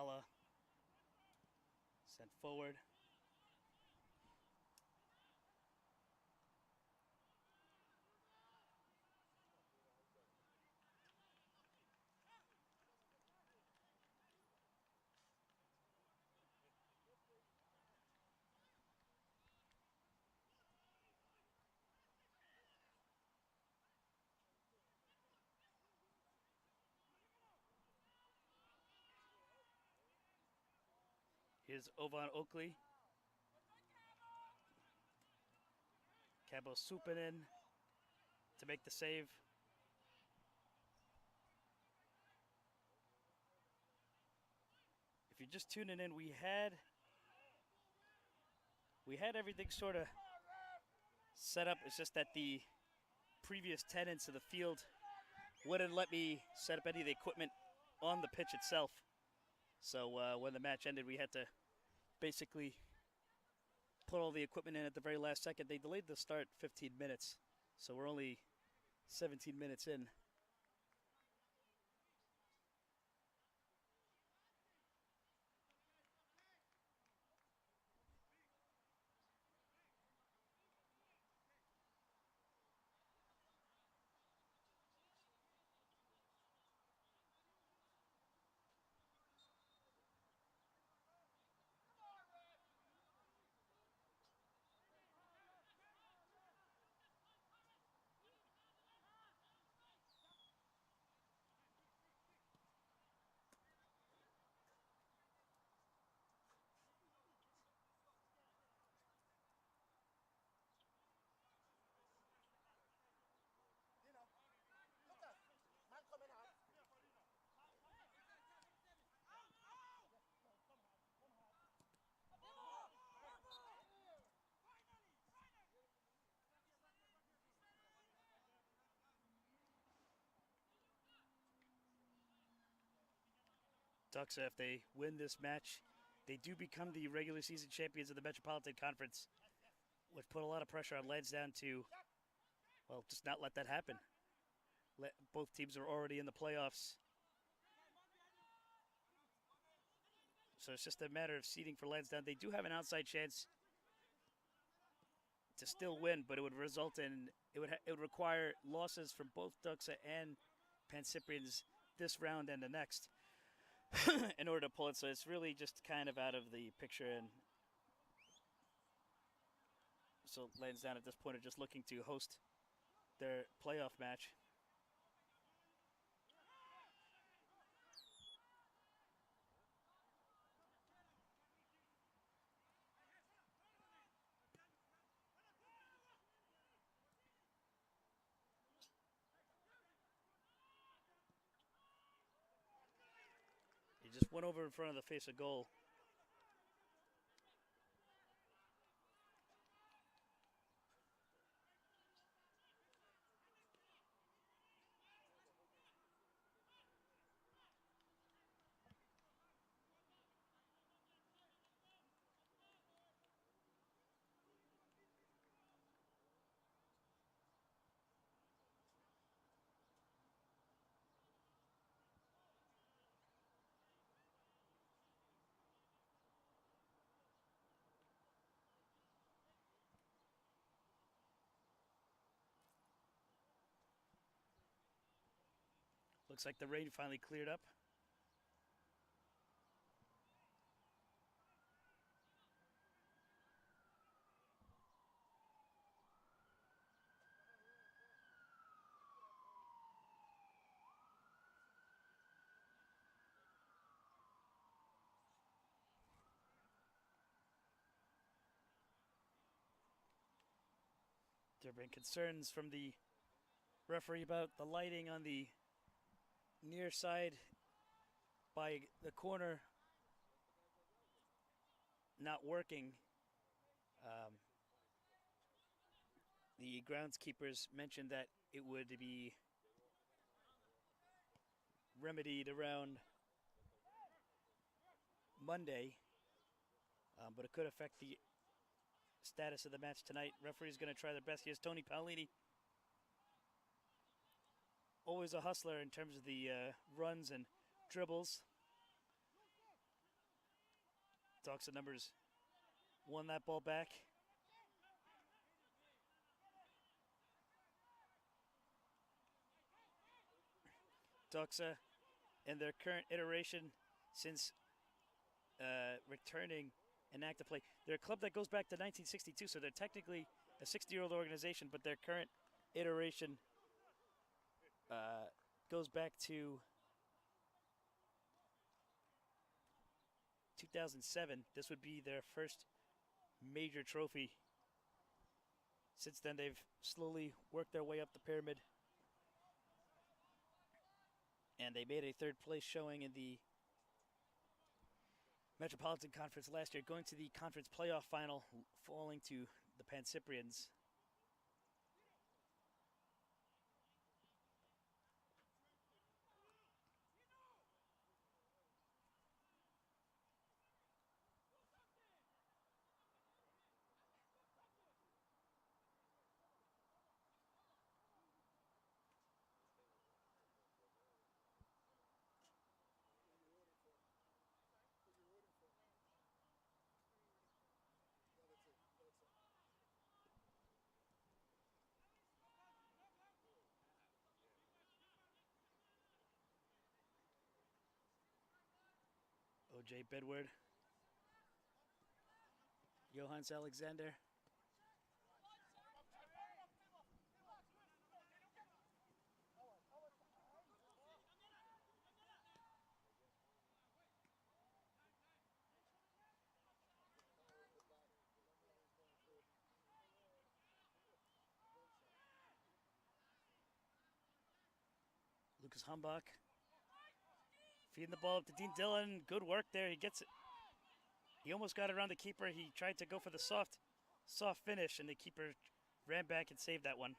Sala sent forward. Here's Ovan Oakley. Cabo swooping in to make the save. If you're just tuning in, we had everything sort of set up. It's just that the previous tenants of the field wouldn't let me set up any of the equipment on the pitch itself. So when the match ended, we had to basically put all the equipment in at the very last second. They delayed the start 15 minutes, so we're only 17 minutes in. Doxa, if they win this match, they do become the regular season champions of the Metropolitan Conference, which put a lot of pressure on Lansdowne to, well, just not let that happen. Both teams are already in the playoffs. So it's just a matter of seeding for Lansdowne. They do have an outside chance to still win, but it would result in, it would require losses from both Doxa and Pan Cyprians this round and the next in order to pull it. So it's really just kind of out of the picture. And so Lansdowne at this point are just looking to host their playoff match. He just went over in front of the face of goal. Looks like the rain finally cleared up. There have been concerns from the referee about the lighting on the near side by the corner not working. The groundskeepers mentioned that it would be remedied around Monday, but it could affect the status of the match tonight. Referee's going to try their best. Here's Tony Paolini. Always a hustler in terms of the runs and dribbles. Doxa numbers won that ball back. Doxa, in their current iteration, since returning an active play, they're a club that goes back to 1962, so they're technically a 60-year-old organization, but their current iteration goes back to 2007. This would be their first major trophy. Since then, they've slowly worked their way up the pyramid. And they made a third place showing in the Metropolitan Conference last year, going to the conference playoff final, falling to the Pan Cyprians. O.J. Bedward, Johannes Alexander. Lucas Humbach feeding the ball up to Dean Dillon. Good work there. He gets it. He almost got around the keeper. He tried to go for the soft finish, and the keeper ran back and saved that one.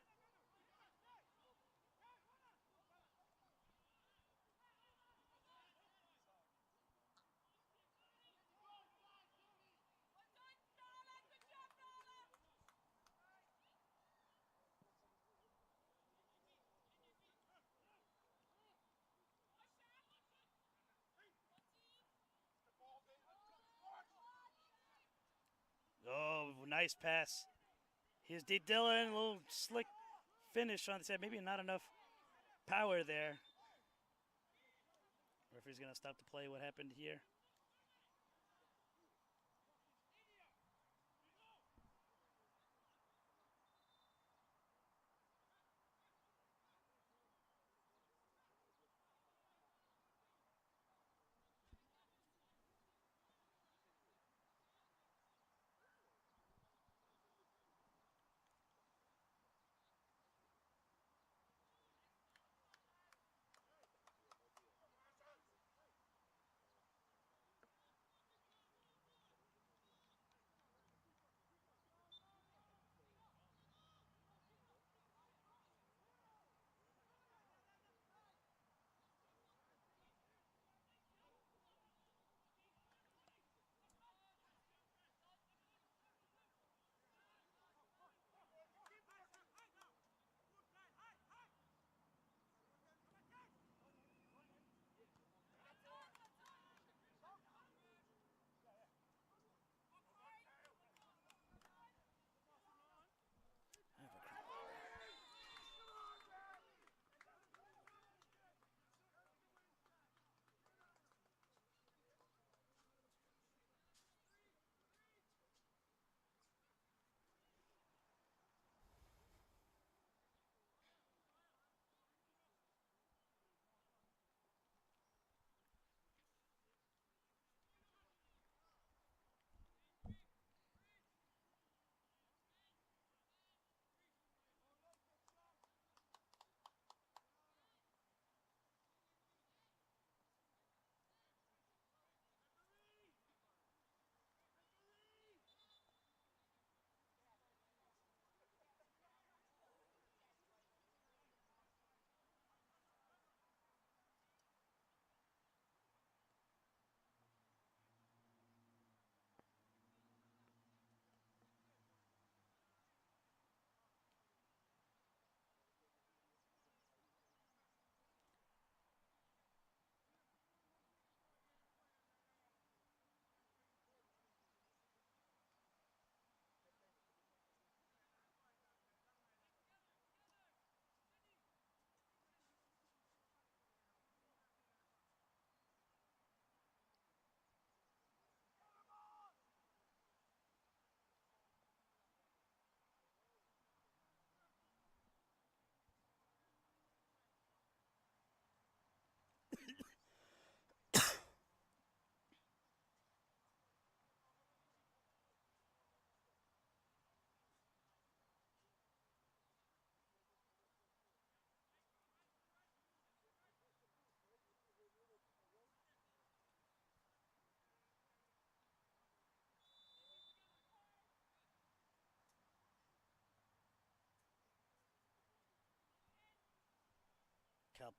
Oh, nice pass. Here's D. Dillon, a little slick finish on the side. Maybe not enough power there. Referee's going to stop the play. What happened here?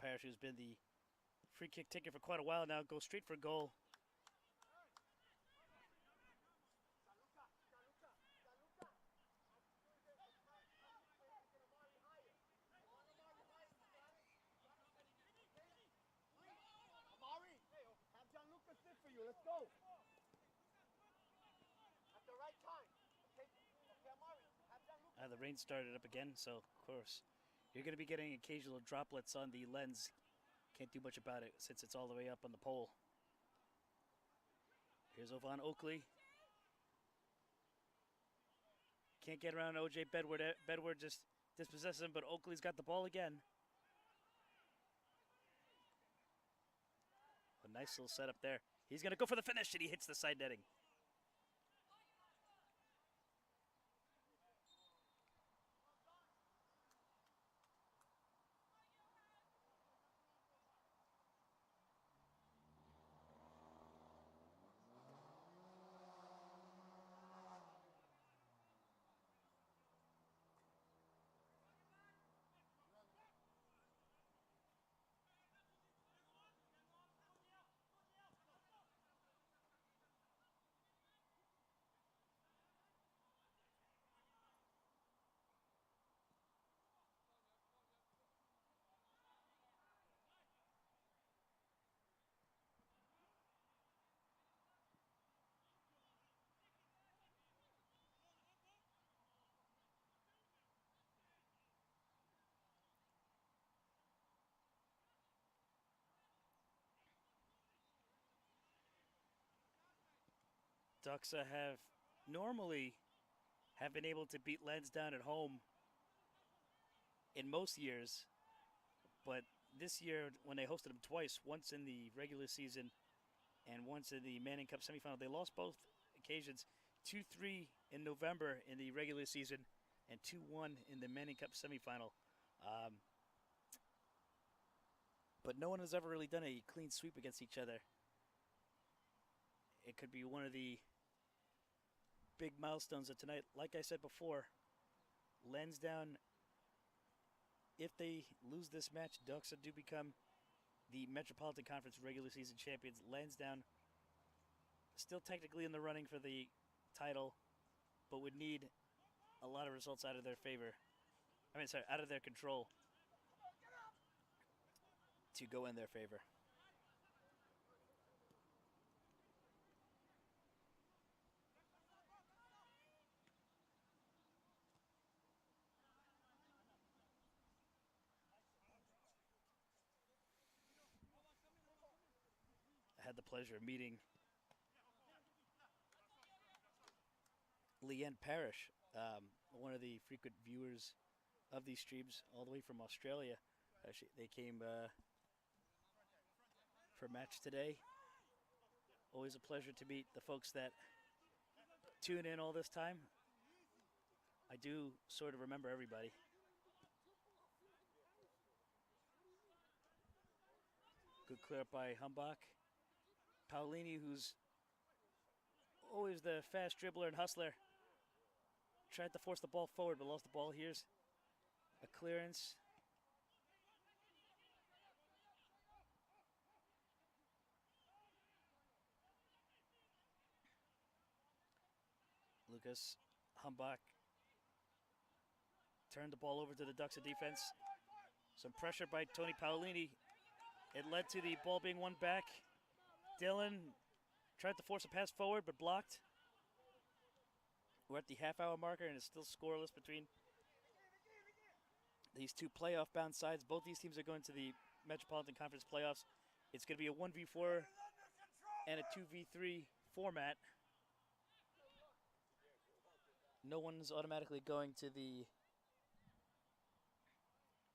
Parrish, who's been the free kick taker for quite a while now, goes straight for goal. Let's go. At the right time. Okay, Amari. The rain started up again, so of course you're going to be getting occasional droplets on the lens. Can't do much about it since it's all the way up on the pole. Here's Ovan Oakley. Can't get around OJ Bedward. Bedward just dispossesses him, but Oakley's got the ball again. A nice little setup there. He's going to go for the finish, and he hits the side netting. Doxa normally have been able to beat Lansdowne at home in most years, but this year when they hosted them twice, once in the regular season and once in the Manning Cup semifinal, they lost both occasions, 2-3 in November in the regular season and 2-1 in the Manning Cup semifinal. But no one has ever really done a clean sweep against each other. It could be one of the big milestones of tonight. Like I said before, Lansdowne, if they lose this match, Doxa do become the Metropolitan Conference regular season champions. Lansdowne still technically in the running for the title, but would need a lot of results out of their favor. Out of their control to go in their favor. I had the pleasure of meeting Leanne Parrish, one of the frequent viewers of these streams, all the way from Australia. They came for Matchday. Always a pleasure to meet the folks that tune in all this time. I do sort of remember everybody. Good clear up by Humbach. Paolini, who's always the fast dribbler and hustler, tried to force the ball forward but lost the ball. Here's a clearance. Lucas Humbach turned the ball over to the Doxa defense. Some pressure by Tony Paolini. It led to the ball being won back. Dylan tried to force a pass forward but blocked. We're at the half-hour marker and it's still scoreless between these two playoff-bound sides. Both these teams are going to the Metropolitan Conference playoffs. It's going to be a 1v4 and a 2v3 format. No one's automatically going to the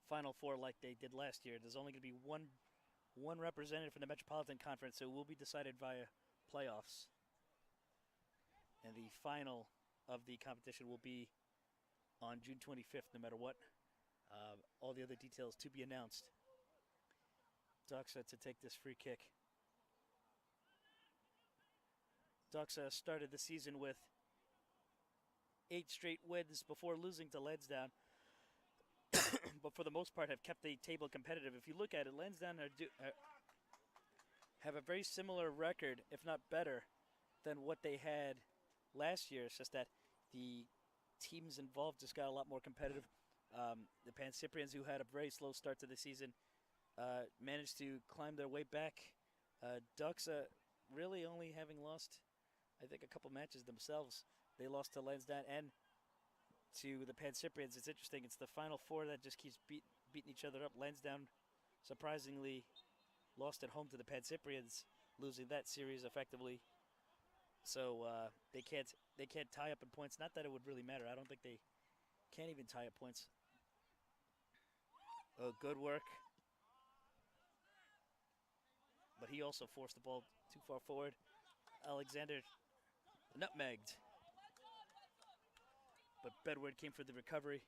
Final Four like they did last year. There's only going to be one representative from the Metropolitan Conference, so it will be decided via playoffs. And the final of the competition will be on June 25th, no matter what. All the other details to be announced. Doxa to take this free kick. Doxa started the season with 8 straight wins before losing to Lansdowne. but for the most part have kept the table competitive. If you look at it, Lansdowne have a very similar record, if not better, than what they had last year. It's just that the teams involved just got a lot more competitive. The Pan Cyprians, who had a very slow start to the season, managed to climb their way back. Doxa really only having lost, I think, a couple matches themselves. They lost to Lansdowne and to the Pan Cyprians. It's interesting. It's the Final Four that just keeps beating each other up. Lansdowne, surprisingly, lost at home to the Pan Cyprians, losing that series effectively. So they can't tie up in points. Not that it would really matter. I don't think they can't even tie up points. Oh, good work. But he also forced the ball too far forward. Alexander nutmegged. But Bedward came for the recovery.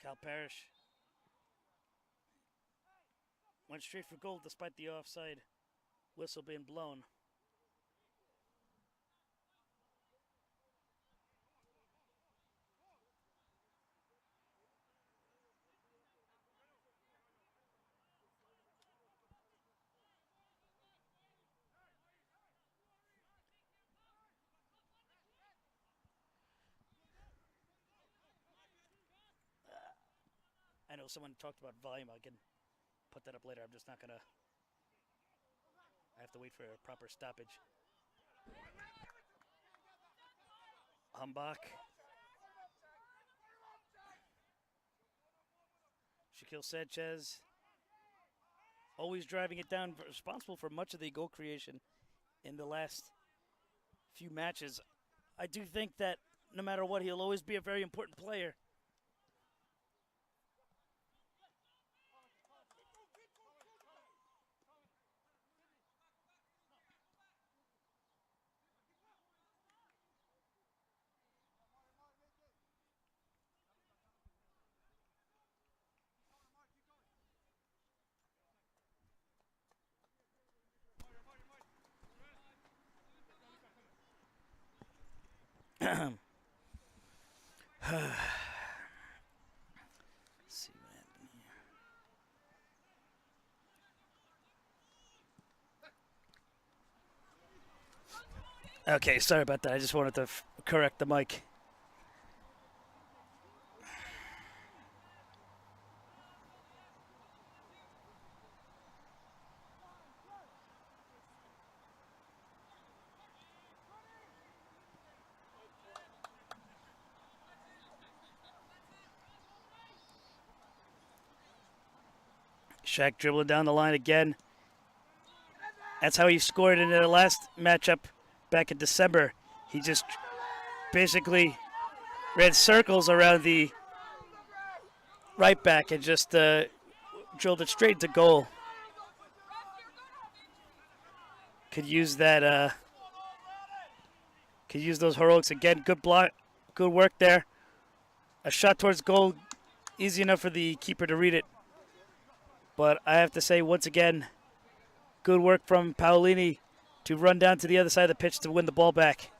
Cal Parrish went straight for goal despite the offside whistle being blown. I know someone talked about volume. I can put that up later. I'm just not going to. I have to wait for a proper stoppage. Humbach. Shaquille Sanchez. Always driving it down, responsible for much of the goal creation in the last few matches. I do think that no matter what, he'll always be a very important player. See what happened here. Okay, sorry about that. I just wanted to correct the mic. Shaq dribbling down the line again. That's how he scored in the last matchup back in December. He just basically ran circles around the right back and just drilled it straight to goal. Could use that. Could use those heroics again. Good block, good work there. A shot towards goal, easy enough for the keeper to read it. But I have to say, once again, good work from Paolini to run down to the other side of the pitch to win the ball back.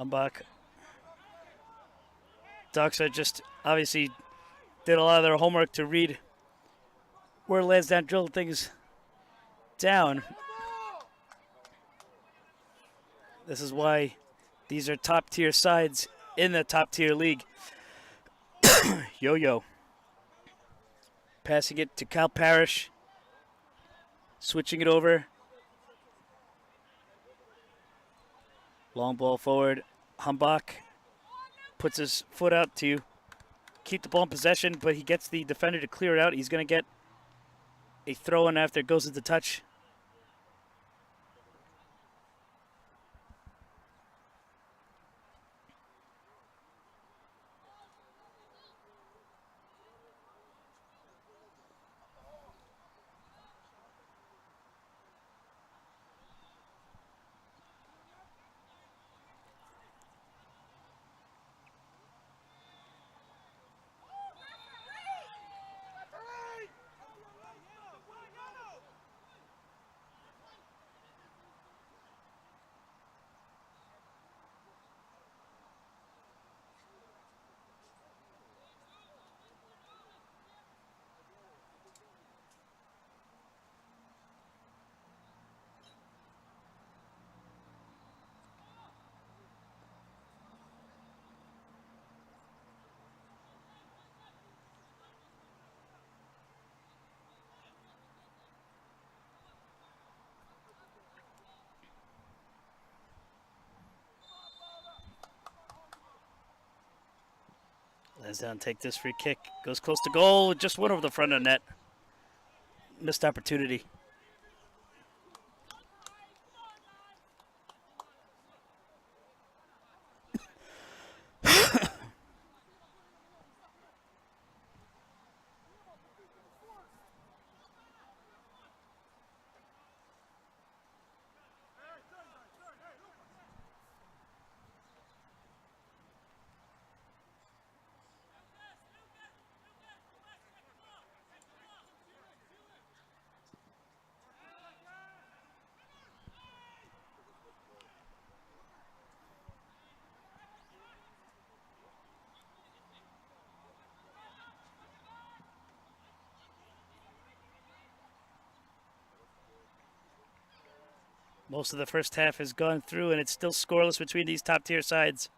Humbach. Doxa just obviously did a lot of their homework to read where Lansdowne drilled things down. This is why these are top-tier sides in the top-tier league. Yo-yo. Passing it to Kyle Parrish. Switching it over. Long ball forward. Humbach puts his foot out to keep the ball in possession, but he gets the defender to clear it out. He's going to get a throw-in after it goes into touch. Lansdowne take this free kick. Goes close to goal. Just went over the front of the net. Missed opportunity. Most of the first half has gone through, and it's still scoreless between these top-tier sides.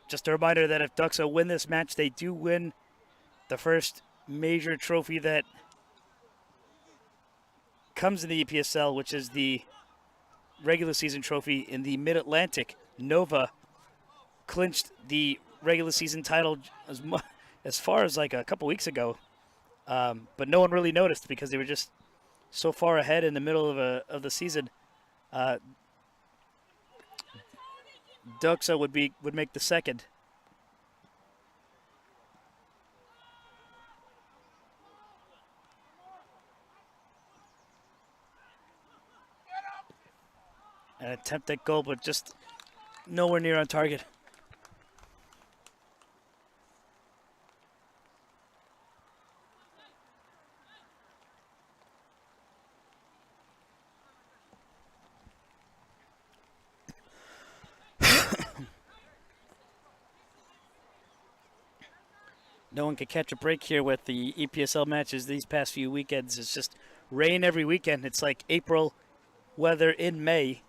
Just a reminder that if Doxa win this match, they do win the first major trophy that comes in the EPSL, which is the regular season trophy in the Mid-Atlantic. Nova clinched the regular season title as far as like a couple weeks ago, but no one really noticed because they were just so far ahead in the middle of the season. Doxa would make the second. An attempt at goal, but just nowhere near on target. No one could catch a break here with the EPSL matches these past few weekends. It's just rain every weekend. It's like April weather in May.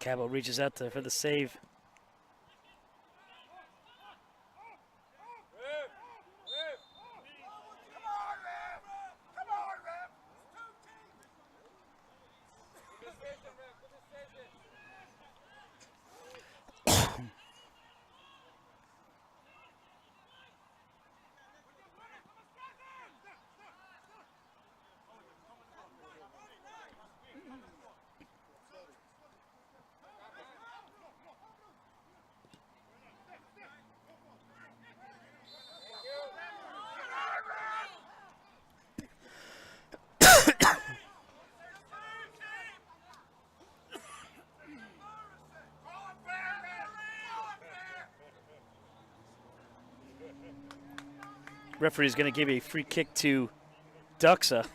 Cabo reaches out for the save. Referee is going to give a free kick to Doxa.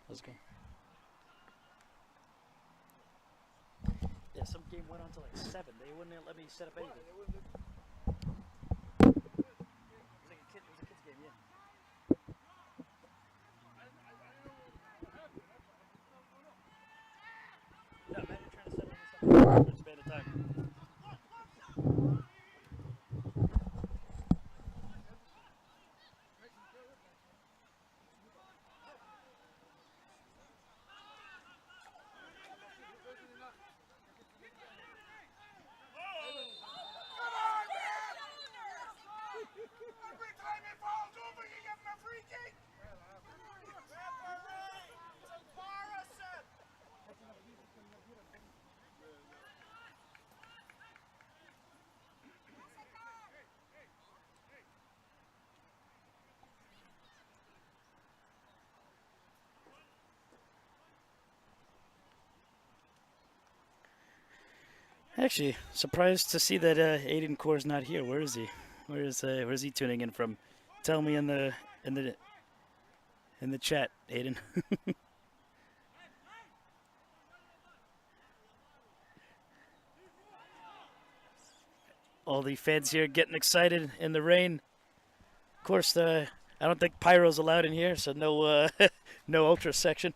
Let's go. Yeah, some game went on to like 7. They wouldn't let me set up anything. It was like it was a kid's game, yeah. No, imagine trying to set up something for a span of time. Actually, surprised to see that Aiden Core's not here. Where is he? Where's he tuning in from? Tell me in the chat, Aiden. All the fans here getting excited in the rain. Of course, I don't think pyro's allowed in here, so no no ultra section.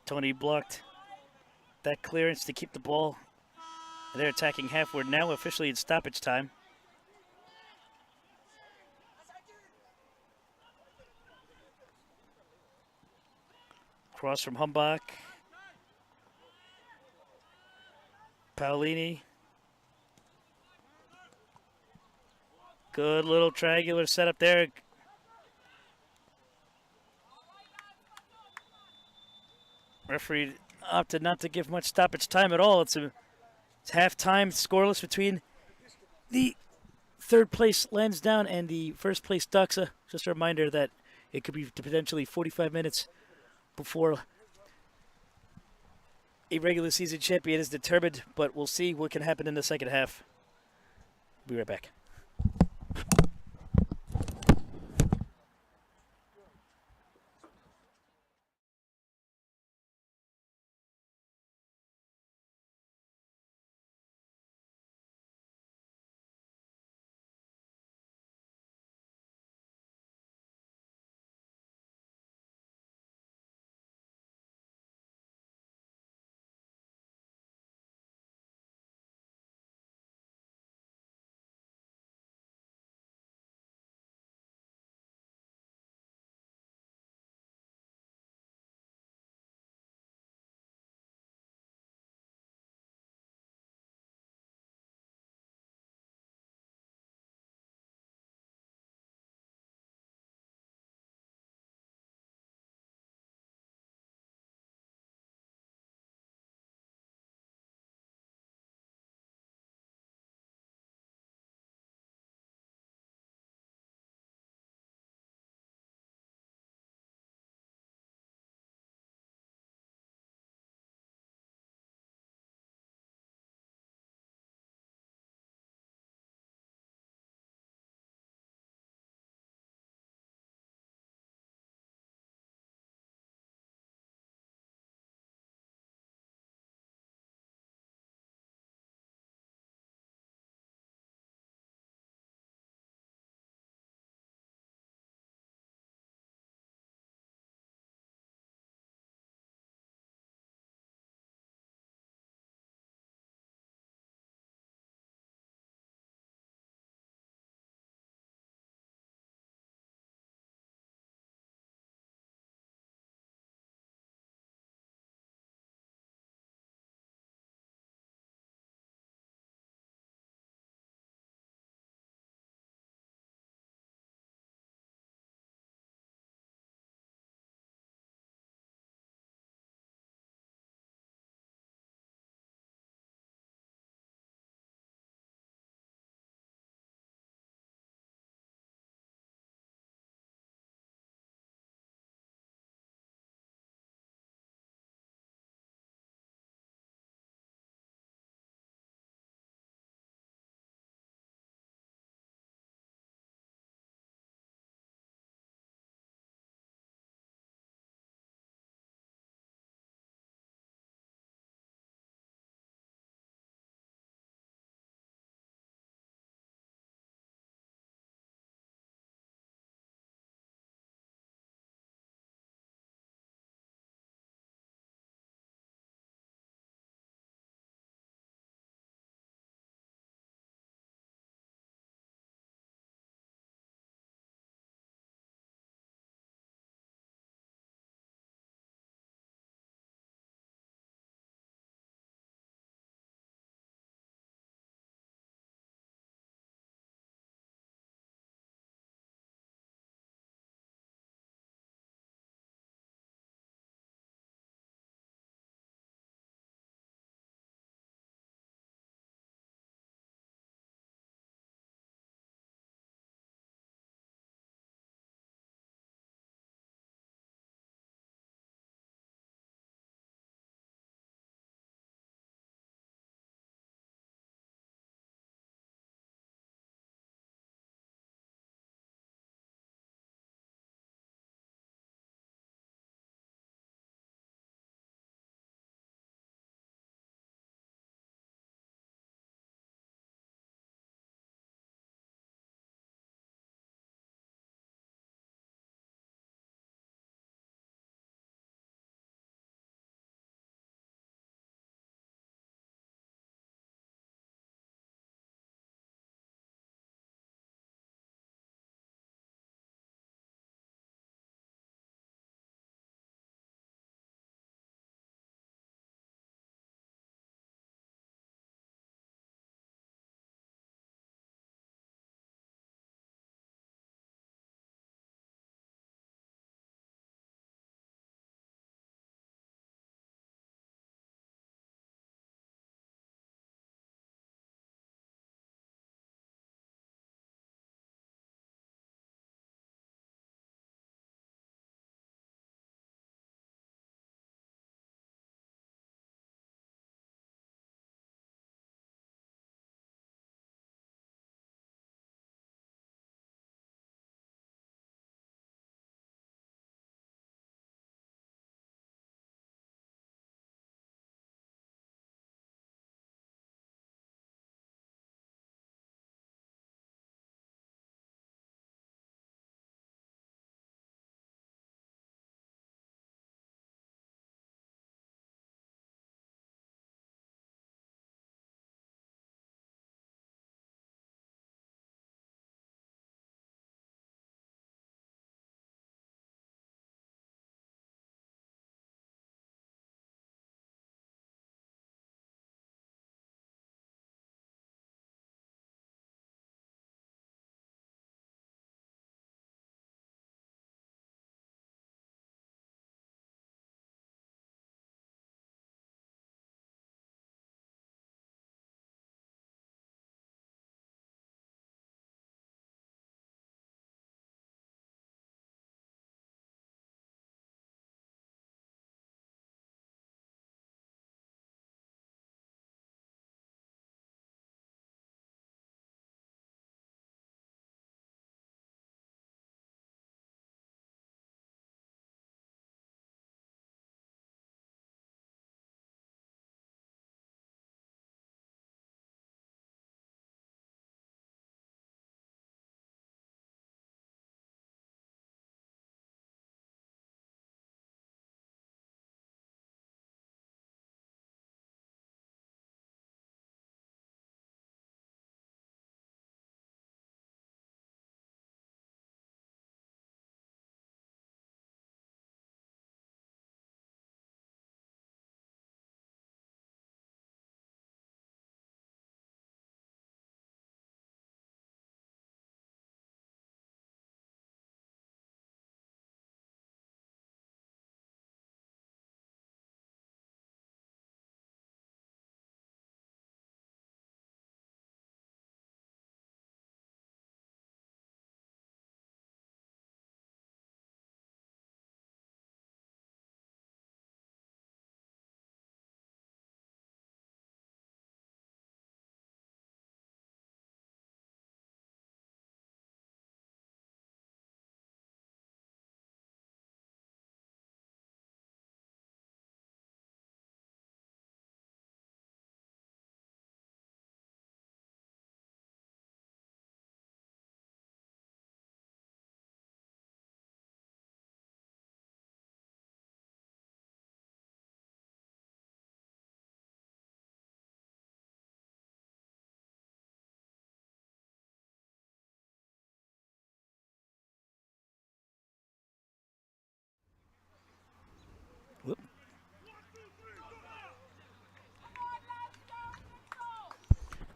Tony blocked that clearance to keep the ball. They're attacking half. We're now officially in stoppage time. Cross from Humbach. Paolini. Good little triangular setup there. Referee opted not to give much stoppage time at all. It's half-time, scoreless between the third place Lansdowne and the first place Doxa. Just a reminder that it could be potentially 45 minutes before a regular season champion is determined, but we'll see what can happen in the second half. Be right back.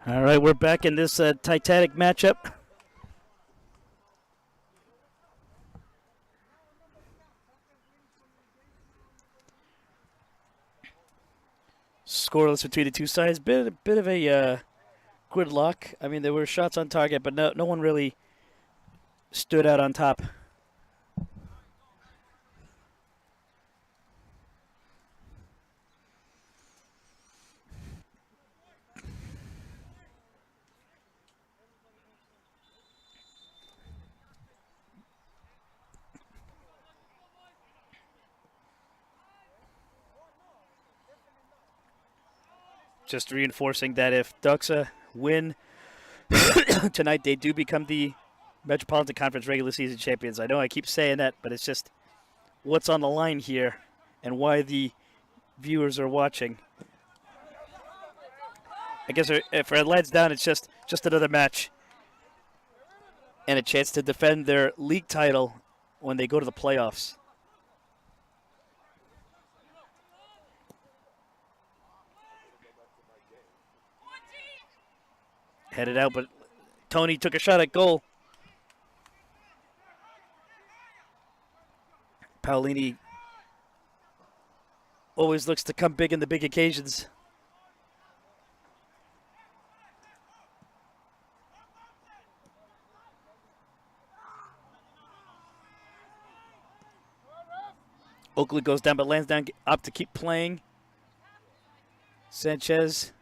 All right, we're back in this Titanic matchup. Scoreless between the two sides. Bit of a gridlock. I mean, there were shots on target, but no one really stood out on top. Just reinforcing that if Doxa win tonight, they do become the Metropolitan Conference regular season champions. I know I keep saying that, but it's just what's on the line here and why the viewers are watching. I guess for Lansdowne, it's just another match and a chance to defend their league title when they go to the playoffs. Headed out, but Tony took a shot at goal. Paolini always looks to come big in the big occasions. Oakley goes down, but Lansdowne opt to keep playing. Sanchez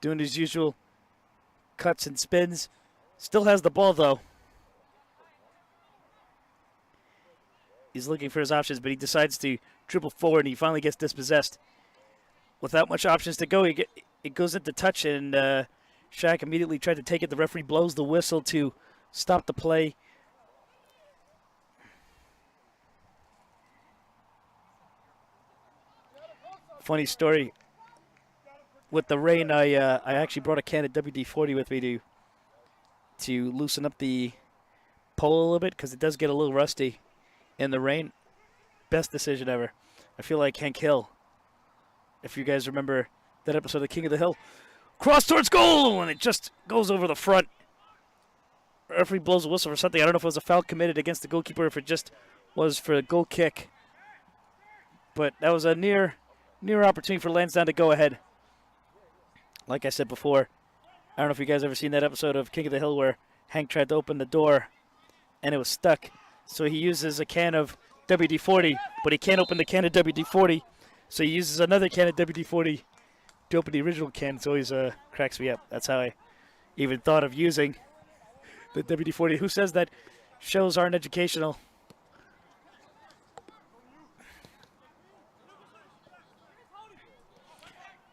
doing his usual cuts and spins. Still has the ball, though. He's looking for his options, but he decides to dribble forward, and he finally gets dispossessed. Without much options to go, it goes into touch, and Shaq immediately tried to take it. The referee blows the whistle to stop the play. Funny story. With the rain, I actually brought a can of WD-40 with me to loosen up the pole a little bit because it does get a little rusty in the rain. Best decision ever. I feel like Hank Hill. If you guys remember that episode of King of the Hill. Cross towards goal, and it just goes over the front. Referee blows a whistle for something. I don't know if it was a foul committed against the goalkeeper or if it just was for a goal kick. But that was a near opportunity for Lansdowne to go ahead. Like I said before, I don't know if you guys ever seen that episode of King of the Hill where Hank tried to open the door and it was stuck. So he uses a can of WD-40, but he can't open the can of WD-40. So he uses another can of WD-40 to open the original can. It always cracks me up. That's how I even thought of using the WD-40. Who says that shows aren't educational?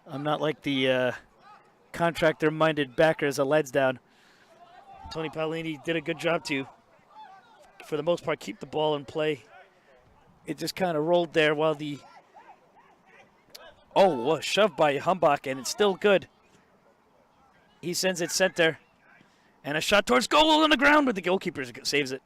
I'm not like the contractor-minded backers of Lansdowne. Tony Paolini did a good job to, for the most part, keep the ball in play. It just kind of rolled there while the... Oh, shoved by Humbach, and it's still good. He sends it center. And a shot towards goal on the ground, but the goalkeeper saves it.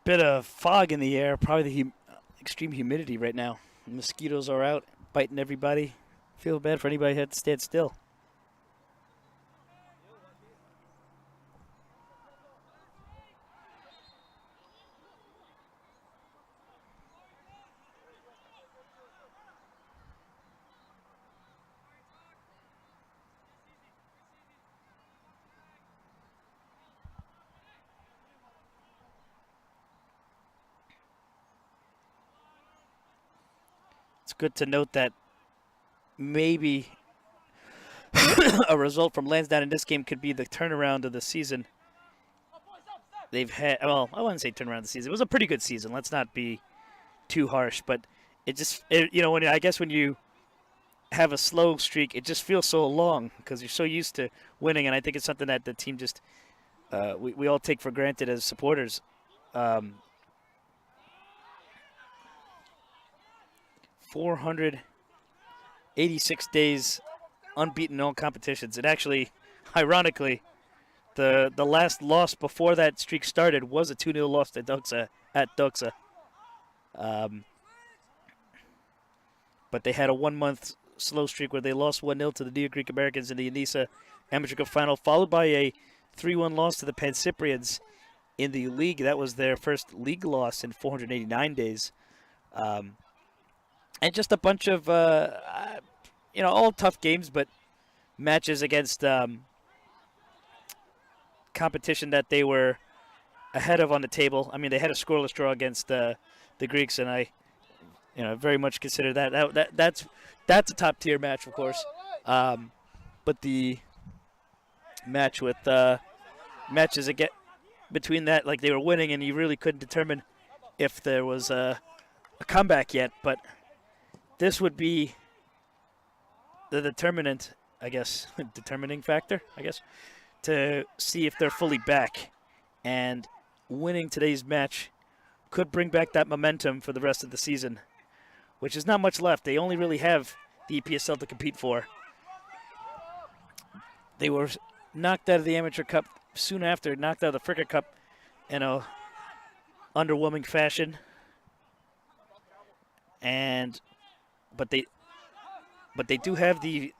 Bit of fog in the air, probably the extreme humidity right now. Mosquitoes are out, biting everybody. Feel bad for anybody who had to stand still. It's good to note that maybe a result from Lansdowne in this game could be the turnaround of the season. They've had, well, I wouldn't say turnaround of the season. It was a pretty good season. Let's not be too harsh, but I guess when you have a slow streak, it just feels so long because you're so used to winning, and I think it's something that the team just we all take for granted as supporters. 486 days unbeaten in all competitions. And actually, ironically, the last loss before that streak started was a 2-0 loss to Doxa at Doxa. But they had a 1-month slow streak where they lost 1-0 to the New Greek Americans in the Anissa Amateur Cup final, followed by a 3-1 loss to the Pan Cyprians in the league. That was their first league loss in 489 days. And just a bunch of, all tough games, but matches against competition that they were ahead of on the table. I mean, they had a scoreless draw against the Greeks, and I, very much consider that's a top tier match, of course. But the match with matches again between that, like they were winning, and you really couldn't determine if there was a comeback yet, but. This would be the determining factor, I guess, to see if they're fully back. And winning today's match could bring back that momentum for the rest of the season, which is not much left. They only really have the EPSL to compete for. They were knocked out of the Amateur Cup soon after, knocked out of the Fricker Cup in a underwhelming fashion. But they do have the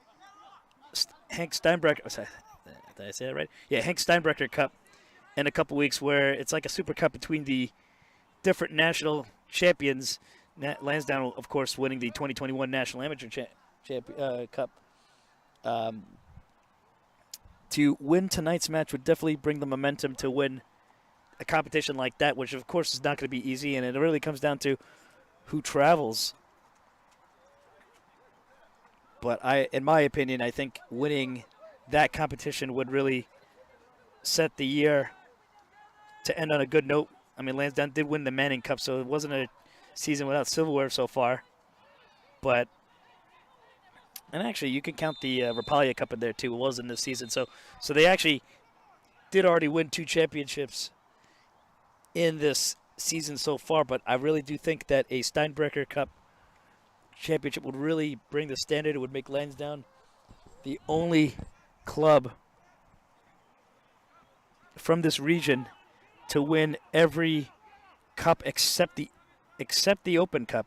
Hank Steinbrecher. Sorry, did I say that right? Yeah, Hank Steinbrecher Cup in a couple weeks, where it's like a super cup between the different national champions. Lansdowne, of course, winning the 2021 National Amateur Cup. To win tonight's match would definitely bring the momentum to win a competition like that, which of course is not going to be easy, and it really comes down to who travels. But in my opinion, I think winning that competition would really set the year to end on a good note. I mean, Lansdowne did win the Manning Cup, so it wasn't a season without silverware so far. And actually, you can count the Rapallia Cup in there too. It was in this season, so they actually did already win 2 championships in this season so far. But I really do think that a Steinbrecher Cup championship would really bring the standard. It would make Lansdowne the only club from this region to win every cup except the Open Cup.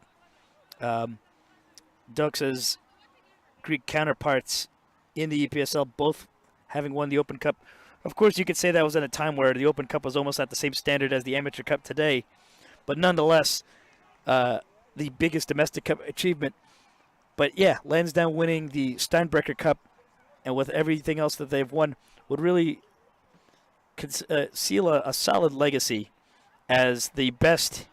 Doxa's Greek counterparts in the EPSL both having won the Open Cup. Of course, you could say that was at a time where the Open Cup was almost at the same standard as the Amateur Cup today, but nonetheless, the biggest domestic cup achievement. But yeah, Lansdowne winning the Steinbrecher Cup, and with everything else that they've won, would really seal a solid legacy as the best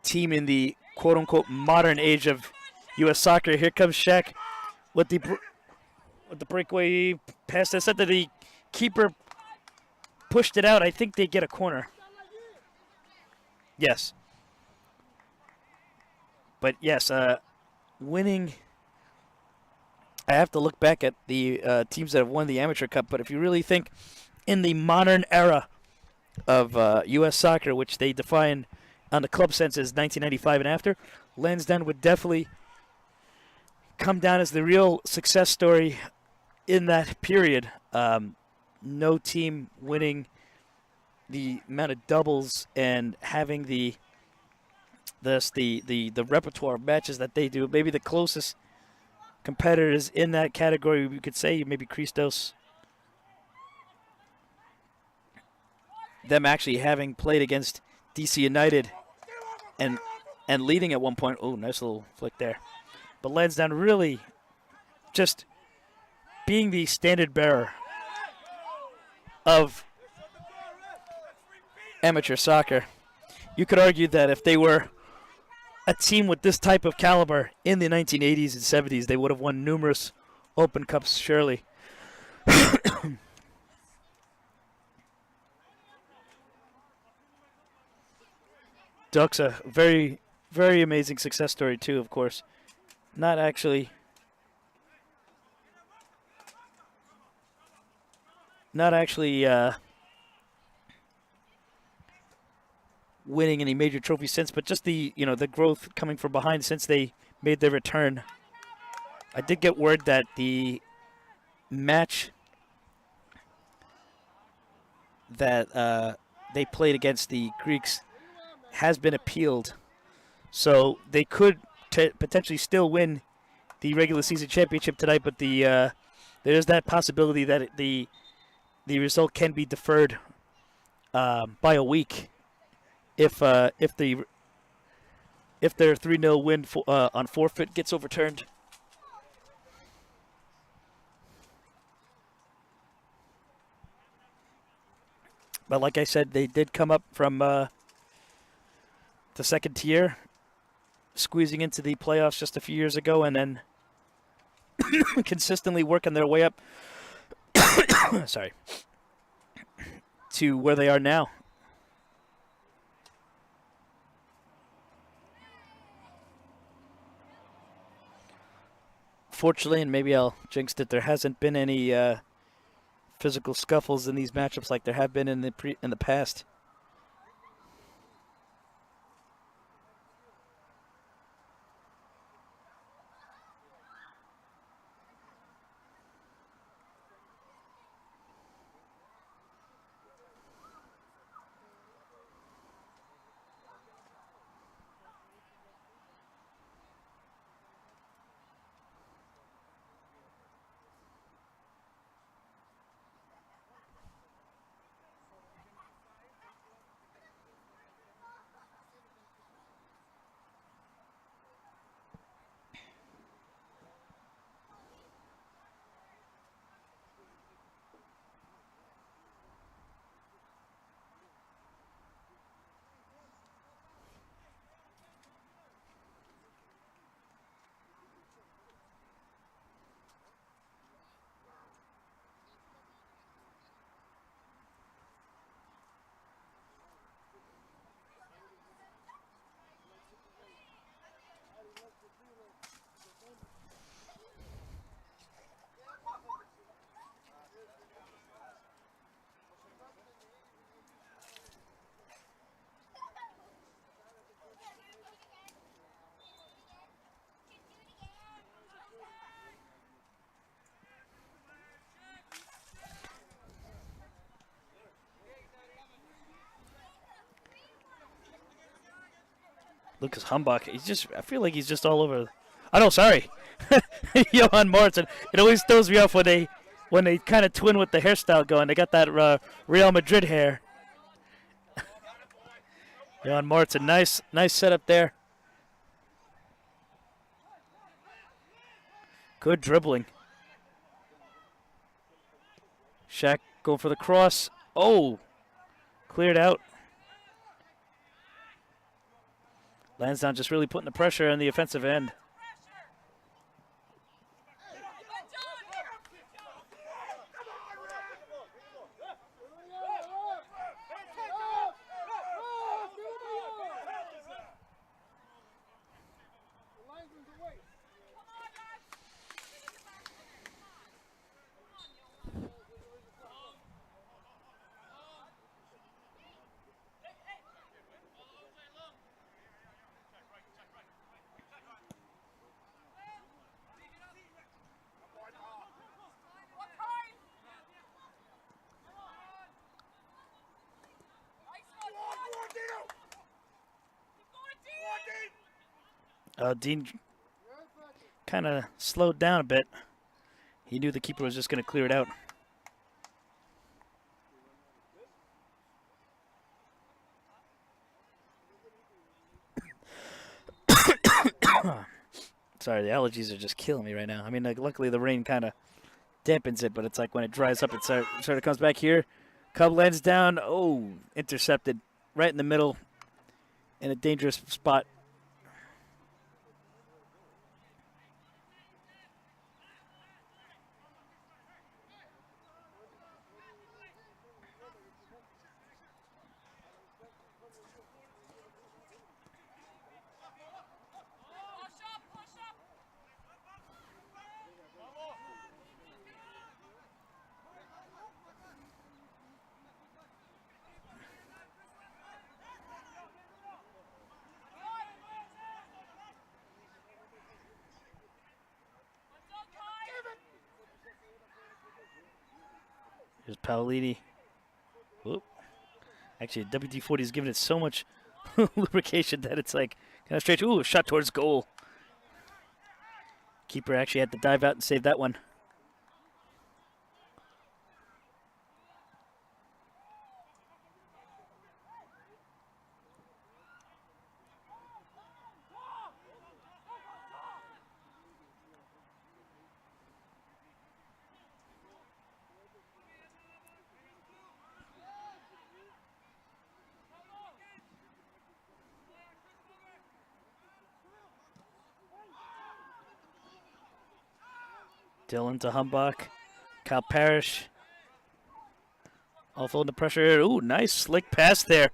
team in the quote-unquote modern age of U.S. soccer. Here comes Shaq with the breakaway pass that said that the keeper pushed it out. I think they get a corner. Yes. But yes, winning. I have to look back at the teams that have won the Amateur Cup, but if you really think in the modern era of U.S. soccer, which they define on the club sense as 1995 and after, Lansdowne would definitely come down as the real success story in that period. No team winning the amount of doubles and having the the repertoire of matches that they do. Maybe the closest competitors in that category, we could say, maybe Christos. Them actually having played against DC United and leading at one point. Oh, nice little flick there. But Lansdowne really just being the standard bearer of amateur soccer. You could argue that if they were a team with this type of caliber in the 1980s and 70s, they would have won numerous Open Cups, surely. Doxa, very, very amazing success story too, of course. Not actually winning any major trophies since, but just the growth coming from behind since they made their return. I did get word that the match that they played against the Greeks has been appealed, so they could potentially still win the regular season championship tonight. But there is that possibility that the result can be deferred by a week if their 3-0 win on forfeit gets overturned. But like I said, they did come up from the second tier, squeezing into the playoffs just a few years ago, and then consistently working their way up sorry, to where they are now. Fortunately, and maybe I'll jinx it, there hasn't been any physical scuffles in these matchups like there have been in the past. Lucas Humbach, I feel like he's just all over. Oh, no, sorry. Johan Morrison. It always throws me off when they kind of twin with the hairstyle going. They got that Real Madrid hair. Johan Morrison, nice setup there. Good dribbling. Shaq going for the cross. Oh, cleared out. Lansdowne just really putting the pressure on the offensive end. Dean kind of slowed down a bit. He knew the keeper was just going to clear it out. Sorry, the allergies are just killing me right now. I mean, like, luckily the rain kind of dampens it, but it's like when it dries up, it sort of comes back here. Cub lands down. Oh, intercepted right in the middle in a dangerous spot. Here's Paolini. Whoop. Actually, WD-40 is giving it so much lubrication that it's like kind of straight. Ooh, a shot towards goal. Keeper actually had to dive out and save that one. Dylan to Humbach. Kyle Parrish. All under pressure. Ooh, nice slick pass there.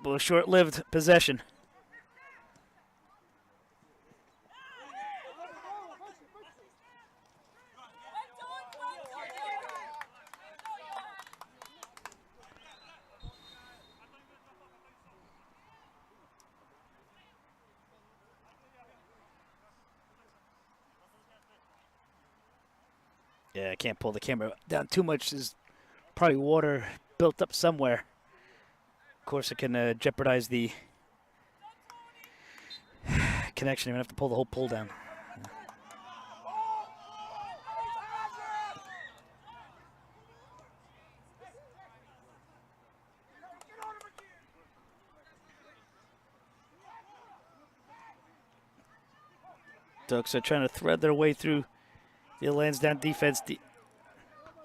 But a short-lived possession. Yeah, I can't pull the camera down too much. There's probably water built up somewhere. Of course, it can jeopardize the connection. I'm going to have to pull the whole pole down. Doxa trying to thread their way through the Lansdowne defense,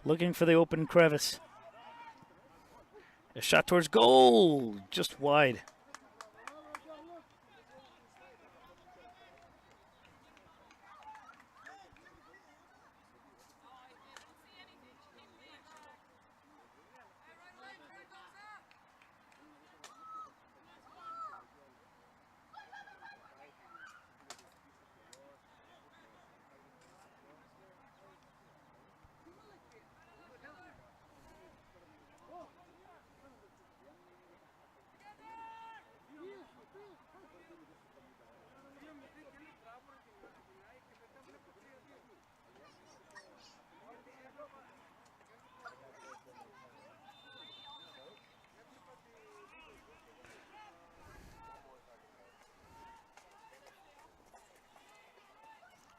looking for the open crevice. A shot towards goal, just wide.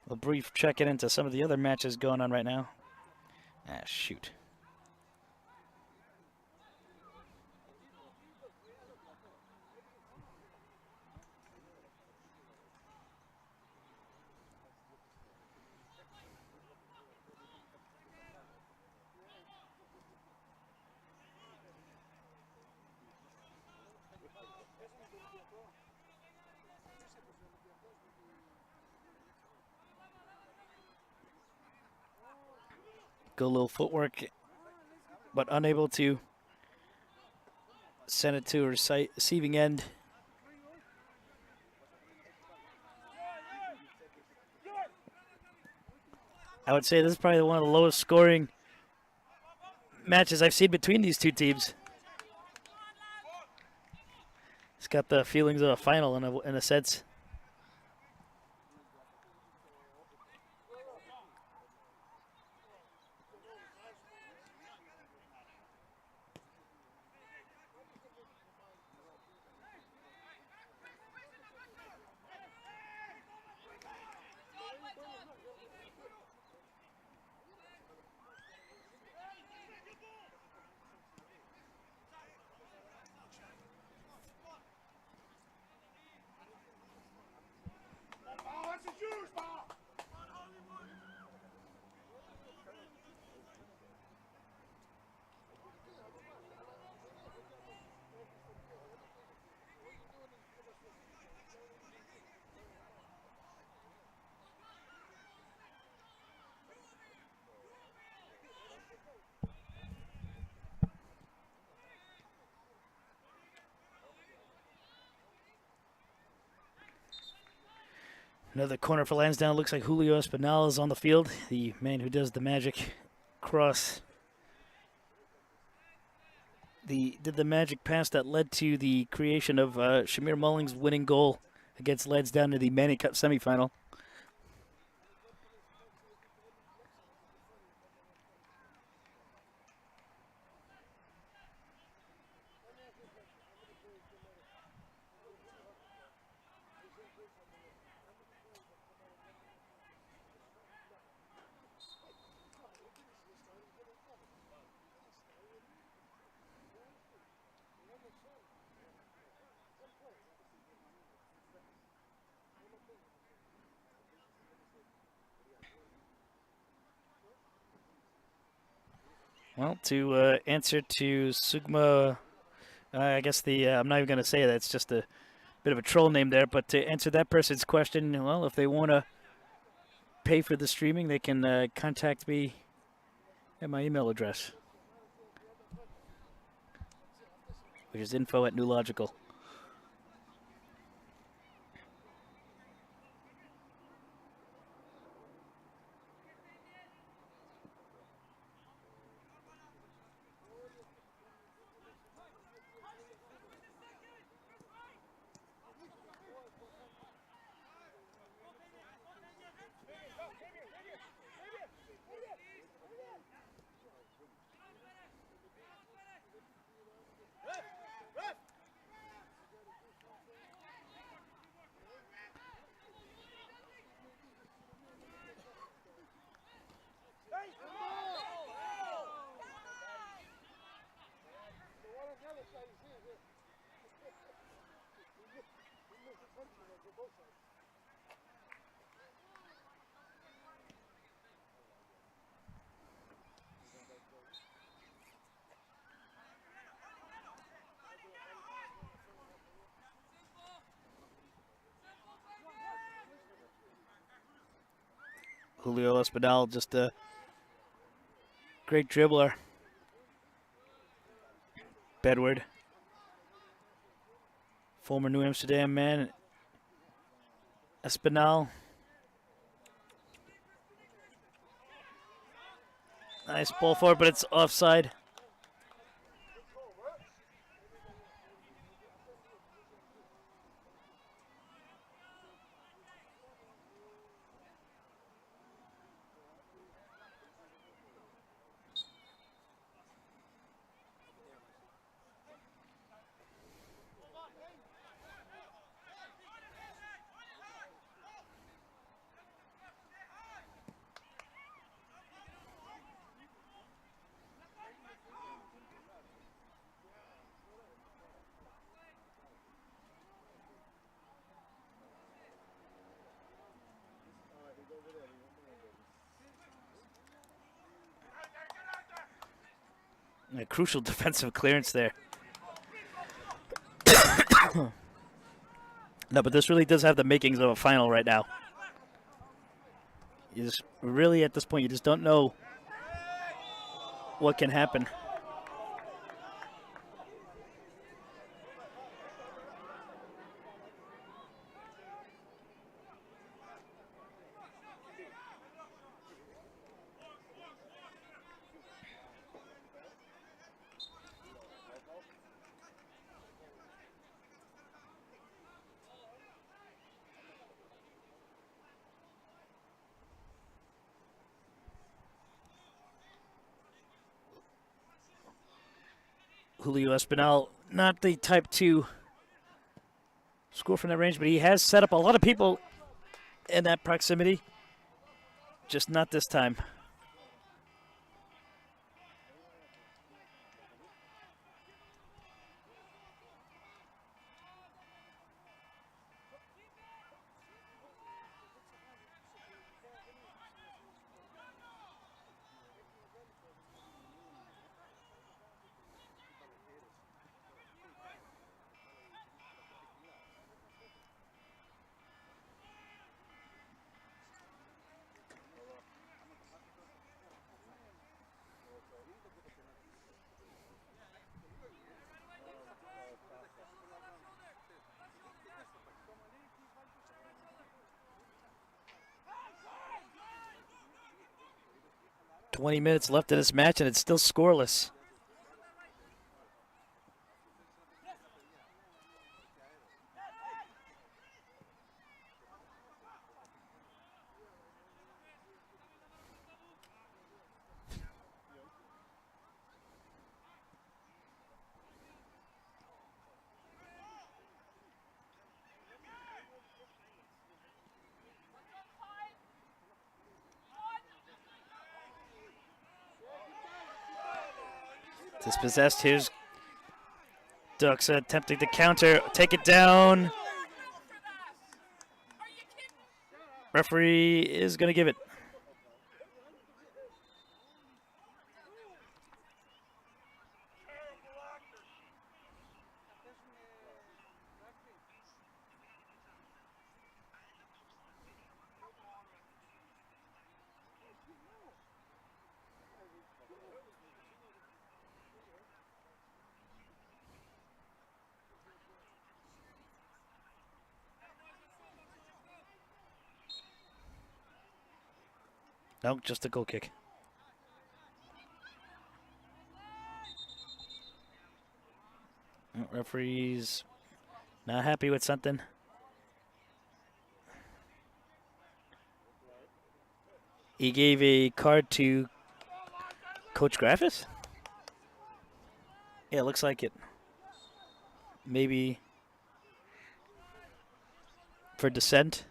A brief check-in into some of the other matches going on right now. Ah, shoot. Good little footwork, but unable to send it to receiving end. I would say this is probably one of the lowest scoring matches I've seen between these two teams. It's got the feelings of a final in a sense. Another corner for Lansdowne. Looks like Julio Espinal is on the field, the man who does the magic cross. Did the magic pass that led to the creation of Shamir Mulling's winning goal against Lansdowne in the Manning Cup semifinal. Well, to answer to Sugma, I guess I'm not even going to say that. It's just a bit of a troll name there. But to answer that person's question, well, if they want to pay for the streaming, they can contact me at my email address, which is info@newlogical. Julio Espinal, just a great dribbler. Bedward, former New Amsterdam man. Espinal. Nice ball forward, but it's offside. A crucial defensive clearance there. No, but this really does have the makings of a final right now. You just really, at this point, you just don't know what can happen. Julio Espinal, not the type to score from that range, but he has set up a lot of people in that proximity. Just not this time. 20 minutes left in this match, and it's still scoreless. Dispossessed. Here's Doxa attempting to counter, take it down. Referee is going to give it. No, just a goal kick. Referee's not happy with something. He gave a card to Coach Graffis? Yeah, it looks like it. Maybe for dissent.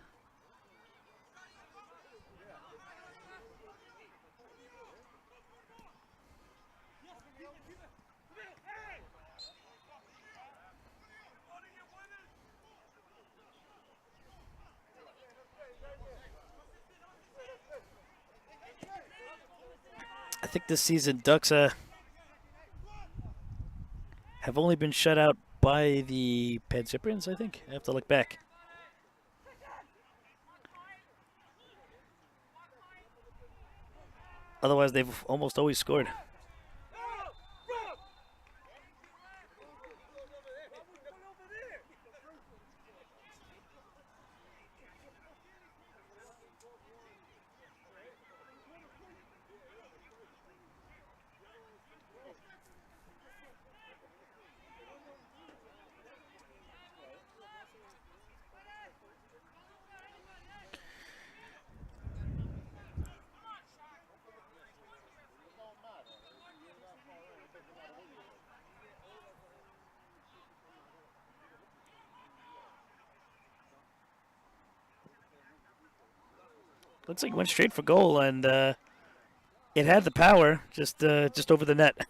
I think this season Doxa have only been shut out by the Pancyprians, I think. I have to look back. Otherwise, they've almost always scored. Looks like it went straight for goal, and it had the power, just over the net.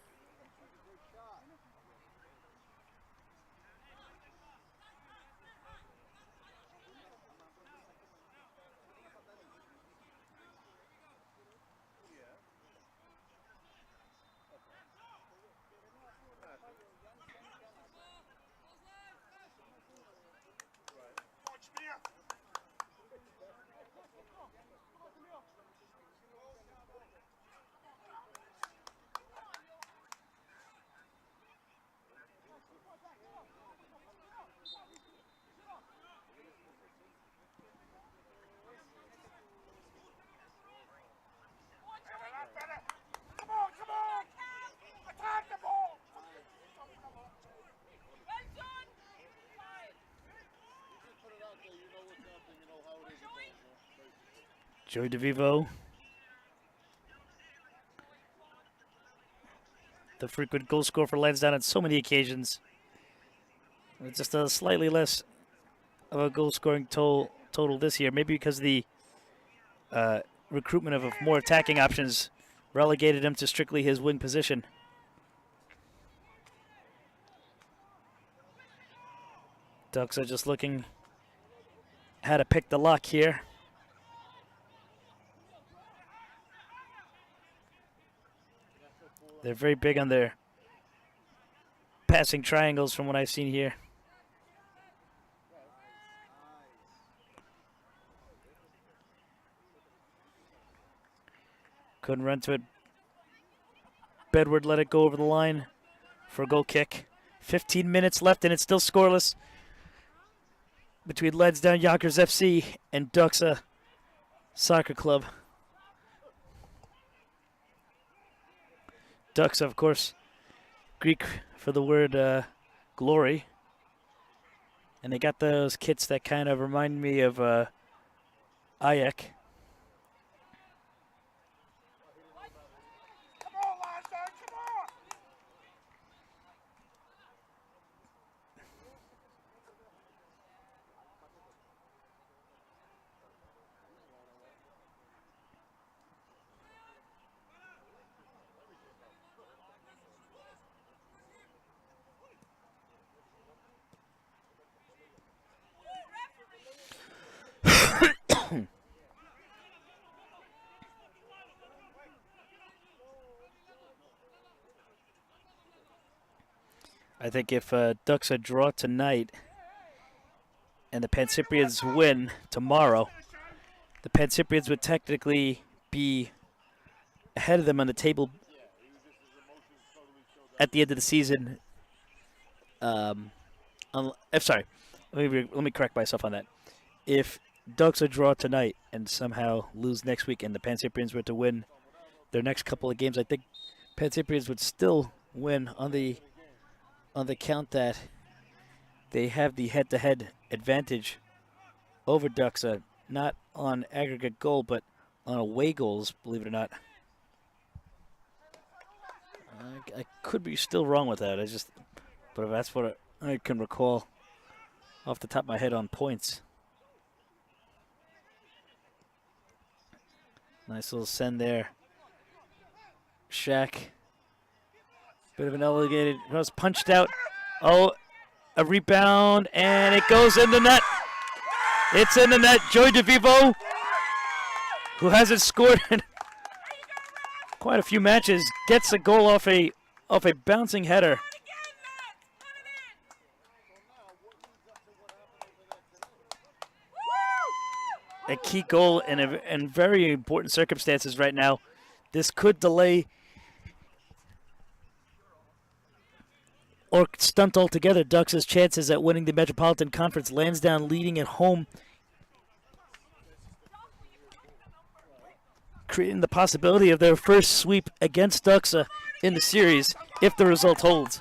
Joey DeVivo, the frequent goal scorer for Lansdowne on so many occasions. It's just a slightly less of a goal scoring total this year, maybe because the recruitment of more attacking options relegated him to strictly his wing position. Ducks are just looking how to pick the lock here. They're very big on their passing triangles from what I've seen here. Couldn't run to it. Bedward let it go over the line for a goal kick. 15 minutes left and it's still scoreless between Lansdowne Yonkers FC and Doxa Soccer Club. Doxa, of course, Greek for the word glory. And they got those kits that kind of remind me of Ayek. Come on, Lansdowne, come on! I think if Doxa draw tonight and the Pancyprians win tomorrow, the Pancyprians would technically be ahead of them on the table at the end of the season. I'm sorry. Let me correct myself on that. If Doxa draw tonight and somehow lose next week, and the Pancyprians were to win their next couple of games, I think Pancyprians would still win on the count that they have the head-to-head advantage over Doxa, not on aggregate goal, but on away goals, believe it or not. I could be still wrong with that. But that's what I can recall off the top of my head on points. Nice little send there. Shaq. Bit of an elevated. Was punched out. Oh, a rebound, and it goes in the net. It's in the net. Joy DeVivo, who hasn't scored in quite a few matches, gets a goal off a bouncing header. A key goal in very important circumstances right now. This could delay or stunt altogether Ducks' chances at winning the Metropolitan Conference. Lansdowne leading at home, creating the possibility of their first sweep against Doxa in the series if the result holds.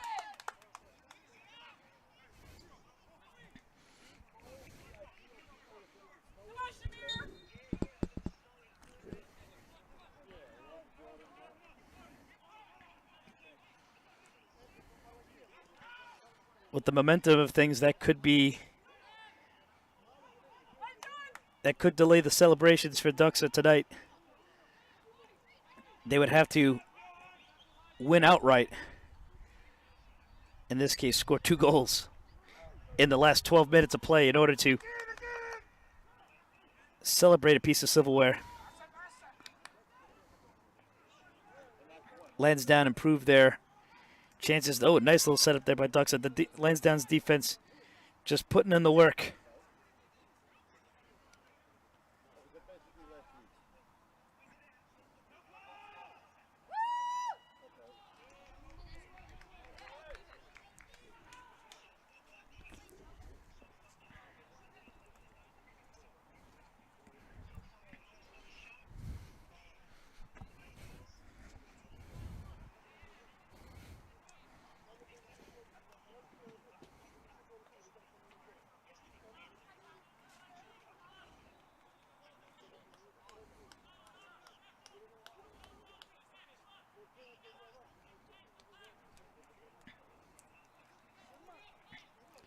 With the momentum of things, that could delay the celebrations for Doxa tonight. They would have to win outright. In this case, score 2 goals in the last 12 minutes of play in order to celebrate a piece of silverware. Lansdowne improved their chances. Oh, nice little setup there by Doxa. Lansdowne's defense just putting in the work.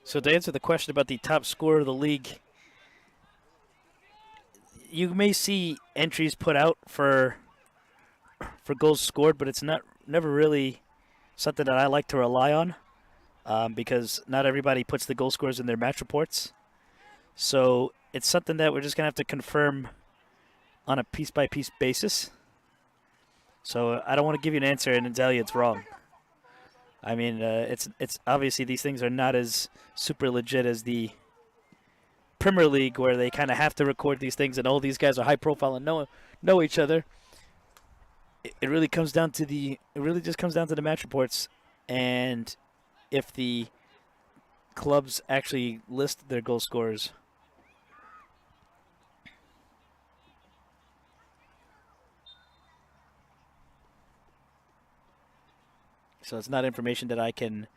So to answer the question about the top scorer of the league, you may see entries put out for goals scored, but it's never really something that I like to rely on because not everybody puts the goal scores in their match reports. So it's something that we're just going to have to confirm on a piece-by-piece basis. So I don't want to give you an answer and then tell you it's wrong. I mean, it's obviously these things are not as super legit as the Premier League, where they kind of have to record these things and all these guys are high profile and know each other. It really comes down to it really just comes down to the match reports, and if the clubs actually list their goal scorers. So it's not information that I can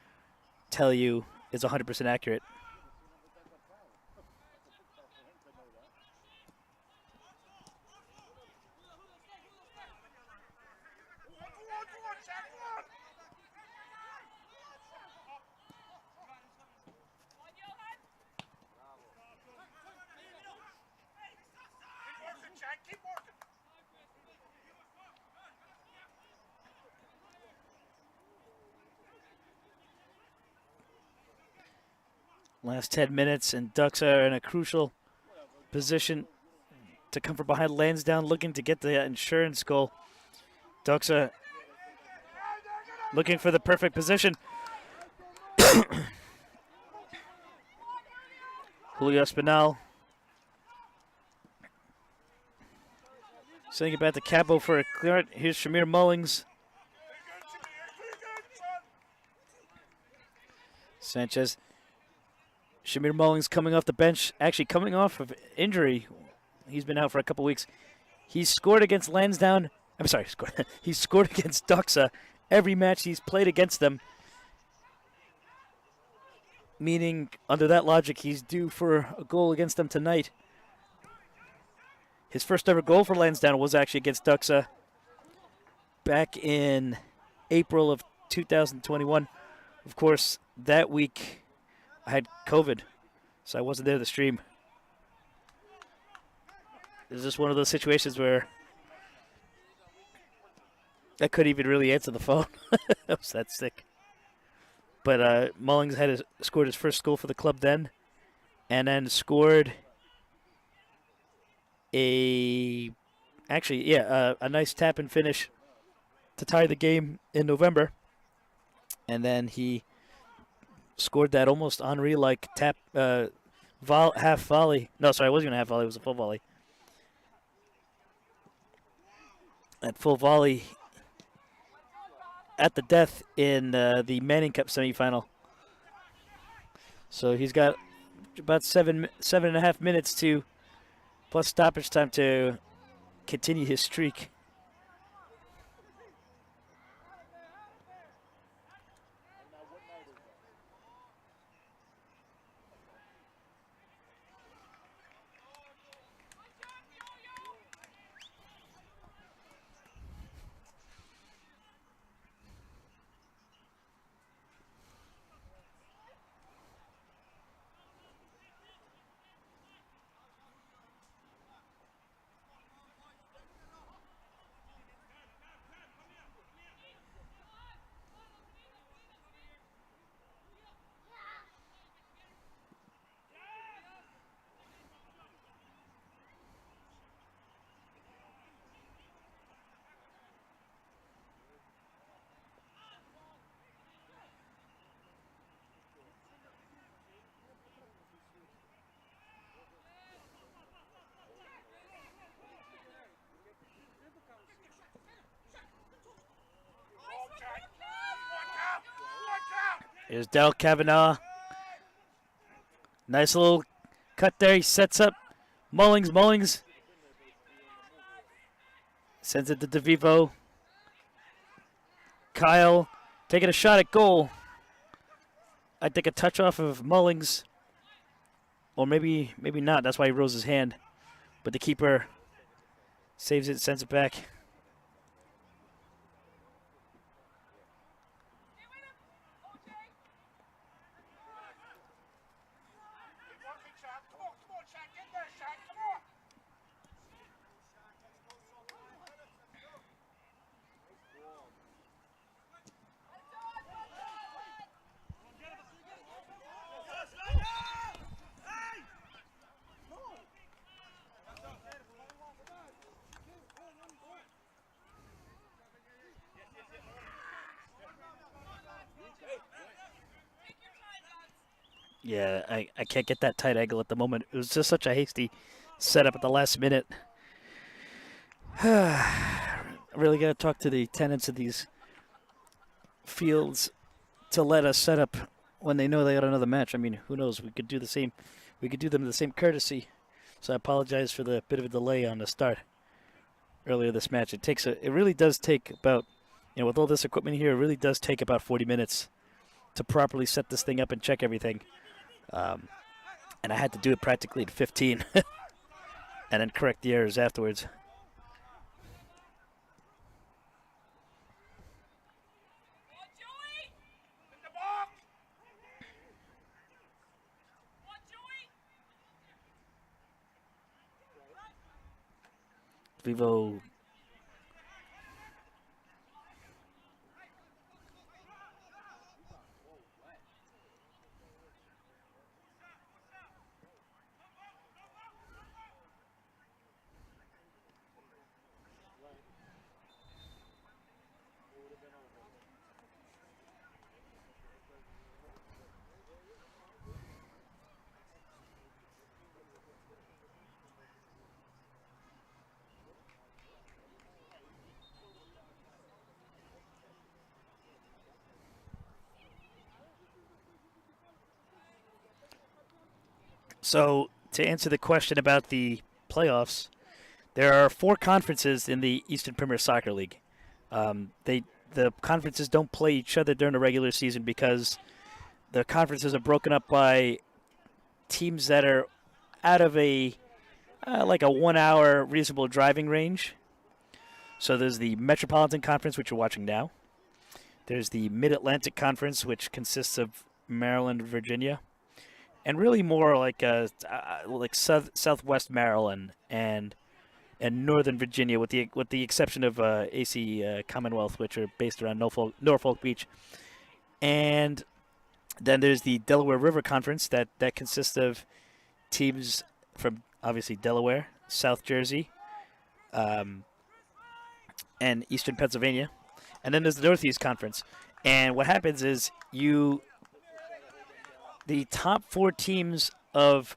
tell you is 100% accurate. Last 10 minutes, and Doxa are in a crucial position to come from behind Lansdowne, looking to get the insurance goal. Doxa looking for the perfect position. Julio Espinal sending it back to Capo for a clearance. Here's Shamir Mullings. Sanchez. Shamir Mullings coming off the bench, actually coming off of injury. He's been out for a couple weeks. He's scored against Lansdowne. I'm sorry, he's scored against Doxa every match he's played against them. Meaning, under that logic, he's due for a goal against them tonight. His first ever goal for Lansdowne was actually against Doxa back in April of 2021. Of course, that week I had COVID, so I wasn't there to stream. It was just one of those situations where I couldn't even really answer the phone. I was that sick. But Mullings had scored his first goal for the club then, and then scored a nice tap and finish to tie the game in November. And then he scored that almost Henry-like tap, half volley. No, sorry, it wasn't even a half volley. It was a full volley. That full volley at the death in the Manning Cup semifinal. So he's got about 7.5 minutes to, plus stoppage time, to continue his streak. Here's Del Kavanaugh. Nice little cut there. He sets up Mullings. Sends it to DeVivo. Kyle taking a shot at goal. I think a touch off of Mullings. Or maybe not. That's why he rose his hand. But the keeper saves it, sends it back. Yeah, I can't get that tight angle at the moment. It was just such a hasty setup at the last minute. I really got to talk to the tenants of these fields to let us set up when they know they got another match. I mean, who knows? We could do the same. We could do them the same courtesy. So I apologize for the bit of a delay on the start earlier this match. It really does take about with all this equipment here, it really does take about 40 minutes to properly set this thing up and check everything. And I had to do it practically in 15 and then correct the errors afterwards. Vivo. So, to answer the question about the playoffs, there are 4 conferences in the Eastern Premier Soccer League. The conferences don't play each other during the regular season because the conferences are broken up by teams that are out of a like a 1-hour reasonable driving range. So there's the Metropolitan Conference, which you're watching now. There's the Mid-Atlantic Conference, which consists of Maryland, Virginia, and really more like Southwest Maryland and Northern Virginia, with the exception of AC Commonwealth, which are based around Norfolk Beach. And then there's the Delaware River Conference that consists of teams from obviously Delaware, South Jersey, and Eastern Pennsylvania. And then there's the Northeast Conference. And what happens is the top 4 teams of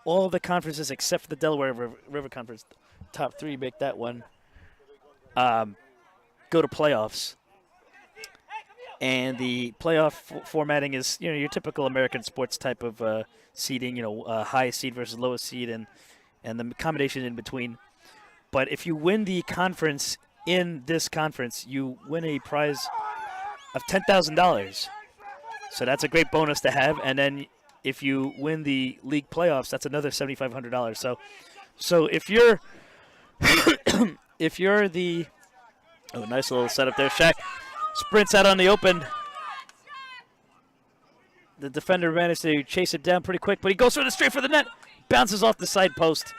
all the conferences except for the Delaware River Conference, top 3 make that one, go to playoffs. And the playoff formatting is, your typical American sports type of seeding, highest seed versus lowest seed and the combination in between. But if you win the conference in this conference, you win a prize of $10,000. So that's a great bonus to have. And then if you win the league playoffs, that's another $7,500. So if you're nice little setup there, Shaq sprints out on the open. The defender managed to chase it down pretty quick, but he goes straight for the net, bounces off the side post.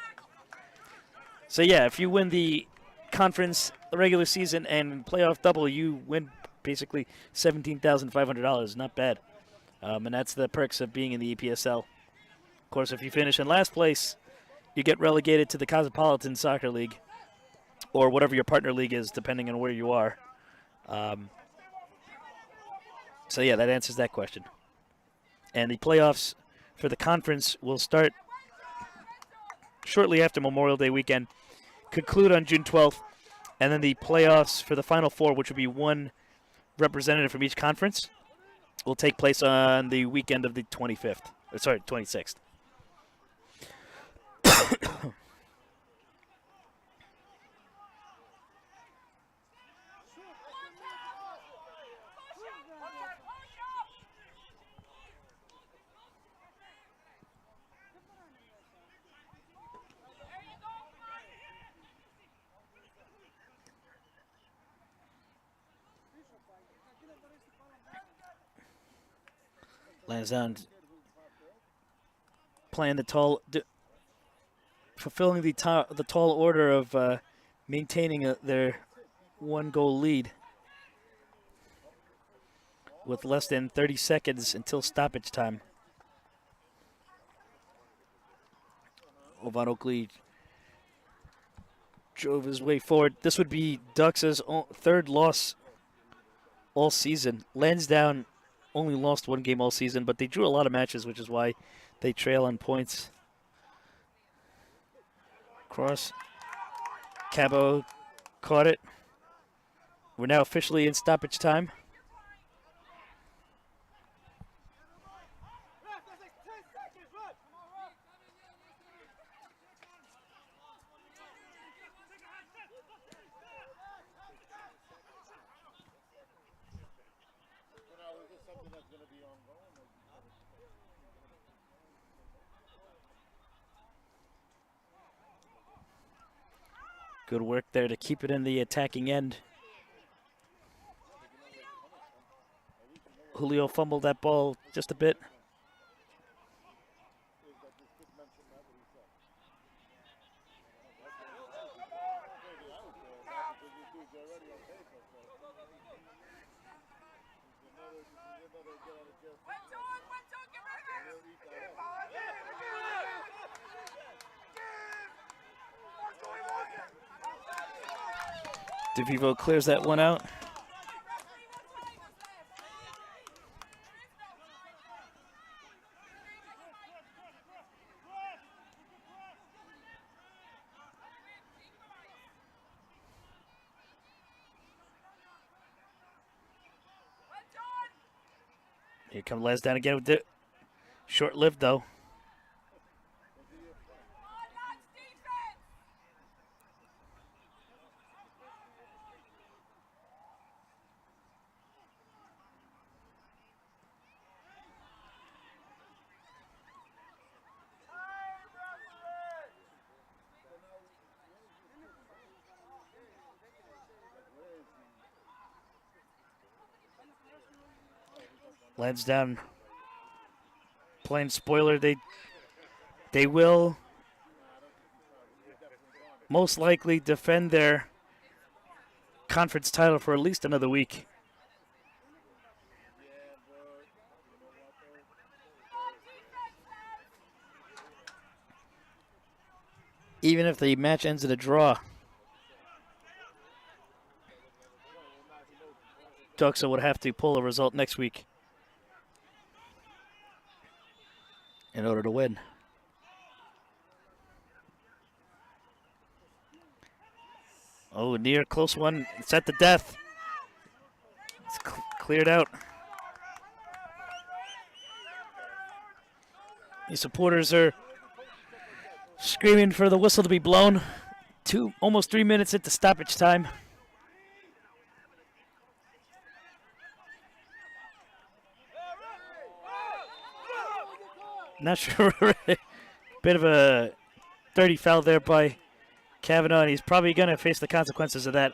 So yeah, if you win the conference regular season and playoff double, you win basically $17,500. Not bad. And that's the perks of being in the EPSL. Of course, if you finish in last place, you get relegated to the Cosmopolitan Soccer League, or whatever your partner league is, depending on where you are. So yeah, that answers that question. And the playoffs for the conference will start shortly after Memorial Day weekend, conclude on June 12th, and then the playoffs for the Final Four, which will be one representative from each conference, will take place on the weekend of the 26th. Lansdowne playing fulfilling the tall order of maintaining their 1-goal lead with less than 30 seconds until stoppage time. Ovan Oakley drove his way forward. This would be Doxa's 3rd loss all season. Lansdowne only lost 1 game all season, but they drew a lot of matches, which is why they trail on points. Cross. Cabo caught it. We're now officially in stoppage time. Good work there to keep it in the attacking end. Julio fumbled that ball just a bit. DeVivo clears that one out. Here comes Lansdowne again with it. Short-lived, though. Lansdowne playing spoiler. They will most likely defend their conference title for at least another week. Even if the match ends in a draw, Doxa would have to pull a result next week in order to win. Oh, near close one. It's at the death. It's cleared out. The supporters are screaming for the whistle to be blown. Almost 3 minutes into stoppage time. Not sure. Bit of a dirty foul there by Kavanaugh, and he's probably going to face the consequences of that.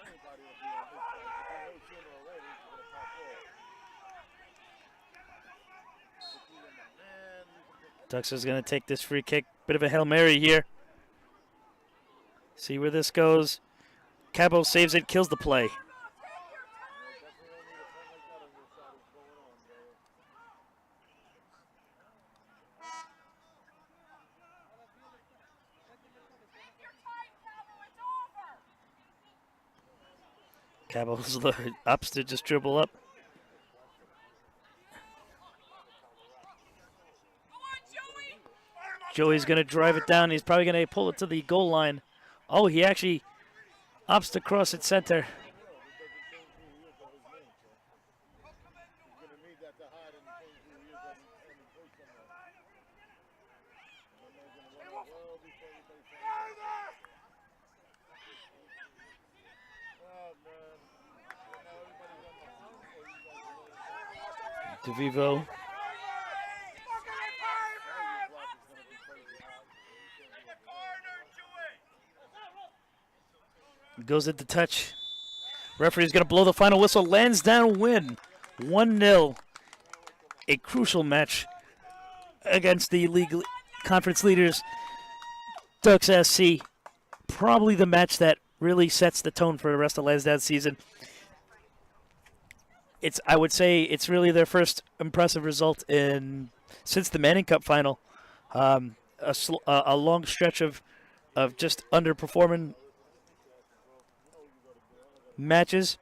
Doxa's going to take this free kick. Bit of a Hail Mary here. See where this goes. Cabo saves it, kills the play. Cabo's ups to just dribble up. Joey's going to drive it down. He's probably going to pull it to the goal line. Oh, he actually opts to cross it center. DeVivo. Goes into touch. Referee's going to blow the final whistle. Lansdowne win 1-0. A crucial match against the league conference leaders, Doxa SC. Probably the match that really sets the tone for the rest of Lansdowne's season. I would say it's really their first impressive result since the Manning Cup final. A long stretch of just underperforming matches.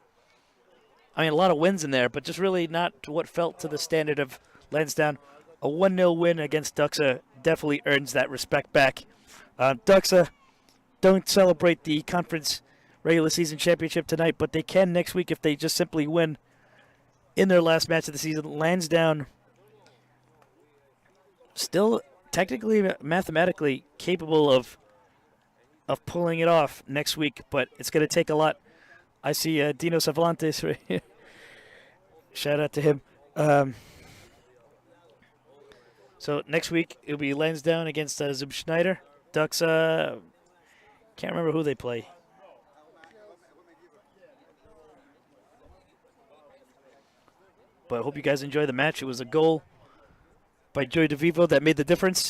I mean, a lot of wins in there, but just really not what felt to the standard of Lansdowne. A 1-0 win against Doxa definitely earns that respect back. Doxa don't celebrate the conference regular season championship tonight, but they can next week if they just simply win in their last match of the season. Lansdowne still technically, mathematically capable of pulling it off next week, but it's going to take a lot. I see Dino Savantes right here. Shout out to him. So next week it'll be Lansdowne against Zub Schneider. Doxa, can't remember who they play. But I hope you guys enjoy the match. It was a goal by Joey DeVivo that made the difference.